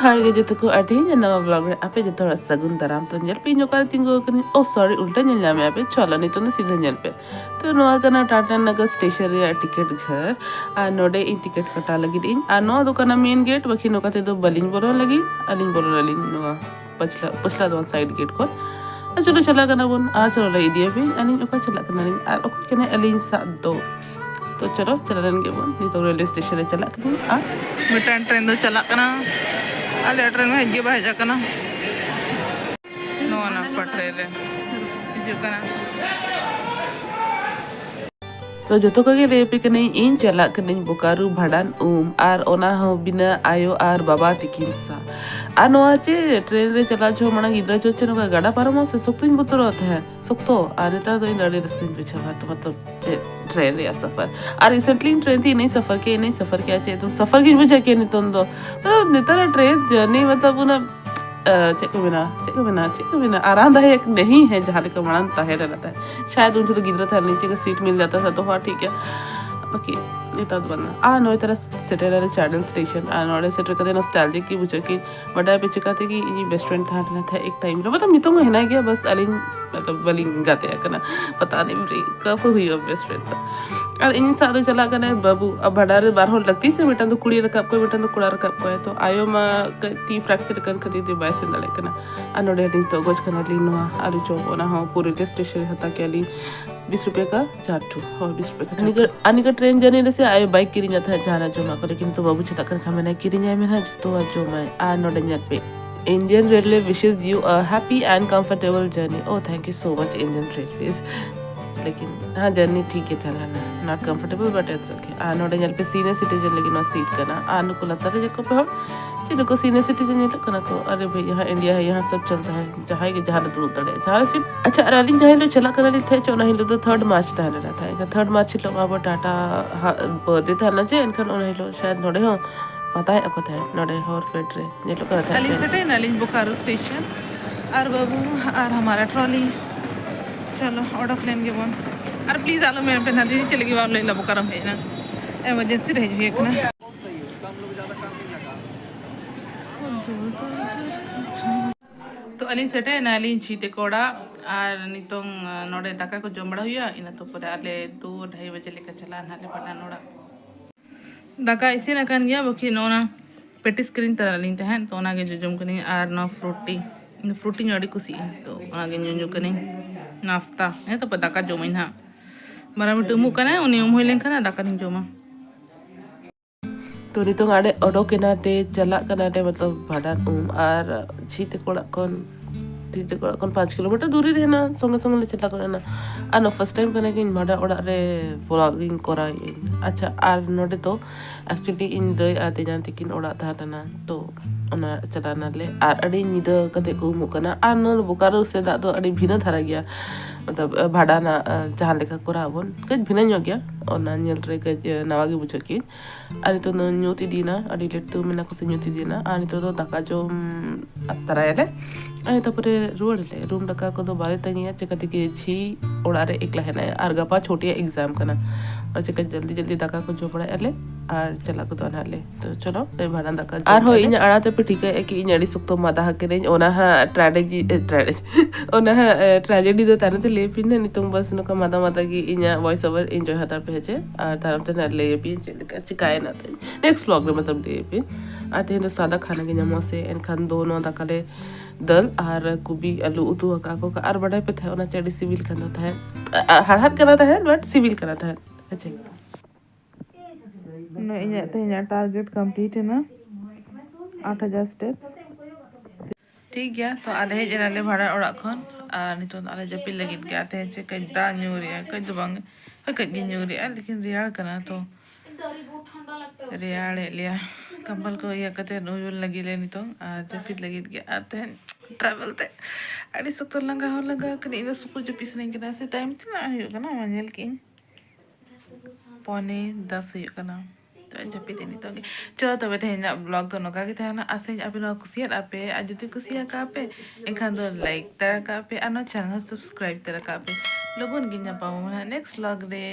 Johar ge joto ko artinya nama vlog re ape joto ras sagun daram to nyel pe nyokal tingo kan oh sorry ulta nyel nyame ape chola ni to na सीधा nyel pe तो नोआ कना टाटा नगर station रे ticket घर आ नोडे इन ticket कटा लगी इन आ no दो कना मेन गेट बखी नो कते दो बलिंग बोरो लगी अलिंग बोरो ललिंग नोआ पछला पछला दो साइड गेट को आ चलो चला कना बोन आ चलो ला इडिया भी अनि ओका चला कना रिंग आ ओका कने अलिंग सा दो तो चलो चला रन के बोन नी तो रेलवे स्टेशन रे चला कना आ मिटन ट्रेन दो चला कना आ ले ट्रेन में हेगे बाजा कना नो ना पटरे रे जो कना तो जो तो कगे रेपे कने इन चला कने बोकारू भाडान आर ओना हो बिना आयो आर बाबा तिकिन सा आनोआ चे ट्रेन रे चला छो मना गिद्रा छो चे नका गाड़ा पारमो से सोक्तिन बुतरोत है सोक्तो आने ता तो इन लड़े रस्ते पे छवा तो मतलब ट्रेन रे सफर आ रिसेंटली ट्रेन थी नहीं सफर के नहीं सफर क्या चे तुम सफर की वजह के नहीं तुम दो नेता ट्रेन जर्नी मतलब उना चेक बिना आरामदायक नहीं है जहाँ लेकर मरण ताहे रहता है शायद उनको तो गिद्रा था नीचे का सीट मिल जाता था तो हाँ ठीक है बाकी ये तो बनना आ नो तरह सेटल है चैनल स्टेशन आ नोड़े सेटल करते नॉस्टैल्जिक की बुझे कि बड़ा पे चिका थे कि ये बेस्ट फ्रेंड था ना था एक टाइम मतलब मितों है ना क्या बस अलिंग मतलब बलिंग गाते हैं करना पता नहीं कब हुई अब बेस्ट फ्रेंड था और इन सादो चला करना बाबू अब भडारे बारह लगती से बेटा तो कुड़ी रखा कोई बेटा तो कुड़ा रखा कोई तो आयो मा ती फ्रैक्चर कर खती थी बाय से लड़े करना अनोडे दिन तो गोज करना लीनो आलू चौक ना हो पूरे स्टेशन हता के ली 20 रुपये का चाटू और 20 रुपये का आने का ट्रेन जर्नी से आयो बाइक किरी जाता है जाना जो मा लेकिन तो बाबू चला कर खामे ना किरी जाए मेरा तो जो मैं आ नोडे पे Indian Railway wishes you a happy and comfortable journey. Oh, thank you so much, Indian Railways. लेकिन हाँ जर्नी ठीक है था ना not comfortable but it's okay आ नोडे जल पे सीनियर सिटीजन लेकिन सीट करना आनु को लगता है जको पे हम चलो को सीनियर सिटीजन ये करना को अरे भाई यहाँ इंडिया है यहाँ सब चलता है जहाँ के जहाँ दूर उतरे जहाँ सीट अच्छा अरालिंग जहाँ लो चला कर थे चौना ही लो तो 3rd मार्च था ना था 3rd मार्च लो वहाँ पर टाटा बर्थडे था ना जे इनका उन्हें लो शायद नोडे हो पता है आपको था नोडे और फेट रे ये लो करता है अली से ट्रेन अली बोकारो स्टेशन और बाबू और हमारा ट्रॉली चलो ऑर्डर प्लेन के बोन अरे प्लीज आलो मेरे पे ना दीदी चलेगी वाला ले लो करम है ना इमरजेंसी रह जो एक ना तो अली सेटे ना अली चीते कोड़ा और नितों नोडे दाका को जम बड़ा हुआ इन तो पर आले 2-2:30 बजे लेकर चला नाले पड़ा नोड़ा दाका इसी ना कान गया बकी नोना पेटी स्क्रीन तरह लिंग तहन तो ना के जो जम कनी आर ना फ्रूटी नोड़ी कुसी तो आगे न्यू कनी नाश्ता है तो दाका जोमिन हाँ बारा में टुमु कना उनी उम होइलेन कना दाका नि जोमा तो नितों आड़े ओडोके नाते चला कनाते मतलब भाडान और छीते कोड़ा कौन 5 किलोमीटर दूरी रहना संगे संगे ले चला करना आनो फर्स्ट टाइम कने कि भाडा ओड़ा रे व्लॉगिंग करा अच्छा आर नोडे तो एक्चुअली इन दई आते जानते किन ओड़ा था ना तो ओना चलाना ले आर अड़ी निद कते को मुकना आर नो बोकारो से दा तो अड़ी भिना थारा गया मतलब भाडा ना जहाँ लेखा करा बोन कज भिना ᱧᱚᱜ गया ओना ᱧᱮᱞ रे कज नवागी बुझो कि आनी तो ᱧᱩᱛ ᱫᱤᱱᱟ ᱟᱹᱰᱤ ᱞᱮᱴ ᱛᱮ ᱢᱮᱱᱟ ᱠᱚ ᱥᱮ ᱧᱩᱛ ᱫᱤᱱᱟ ᱟᱨ ᱱᱤᱛᱚᱜ ᱫᱚ ᱫᱟᱠᱟ ᱡᱚᱢ ᱟᱛᱟᱨᱟᱭᱟᱞᱮ ᱟᱨ ᱛᱟᱯᱚᱨᱮ ᱨᱩᱣᱟᱹᱲᱟᱞᱮ ᱨᱩᱢ ᱫᱟᱠᱟ ᱠᱚᱫᱚ ᱵᱟᱞᱮ ᱛᱟᱸᱜᱤᱭᱟ ᱪᱮᱠᱟᱛᱮ ᱠᱤ ᱡᱷᱤ ᱚᱲᱟᱜ ᱨᱮ ᱮᱠᱞᱟ ᱦᱮᱱᱟᱭᱟ ᱟᱨ ᱜᱟᱯᱟ ᱪᱷᱳᱴᱤᱭᱟ एग्जाम ᱠᱟᱱᱟ और चेक जल्दी जल्दी दाका को जो पड़ा एले और चला को तो नाले तो चलो ले भाड़ा दाका और हो इन आड़ा ते पे ठीक है कि इन अड़ी सुक्तो मादा हके ओना हा ट्रेजेडी दो तानो ते ले पिन नि तुम बस नो का मादा की इन वॉइस ओवर एंजॉय हतार पे है और तारम ते ना ले पिन चिकाय ना ते नेक्स्ट व्लॉग में मतलब ले पिन आते हैं तो सादा खाना के नमो से इन खान दोनों दाकाले दल और कुबी आलू उतु का को और बड़ा पे था ओना चेडी सिविल करना था हर करना था बट सिविल करना था अच्छा ना इन टारगेट कंप्लीट है ना 8000 स्टेप्स ठीक गया तो आले हे जनाले भाड़ा ओड़ा खन और नितो आले जपी लगित के आते हैं चे कई दा न्यूरिया कई दबंग कई न्यूरिया लेकिन रियाल करना तो रियाल लिया कंबल को या कते नूयुल लगी ले नितो जपी लगित के आते हैं ट्रैवल ते अड़ी सत्तर लगा कनी इन सुकु जो पीस नहीं करा से टाइम चला हो कना मानेल की 9:45 हो कना तो जपी देनी तो चलो तबे तेना ब्लॉग तो नका के थाना आसे अबे न कुसिया आपे आज जति कुसिया का पे एखान दो लाइक तरह का पे आनो चैनल सब्सक्राइब तरह का पे लोगन गिना पाऊ नेक्स्ट व्लॉग रे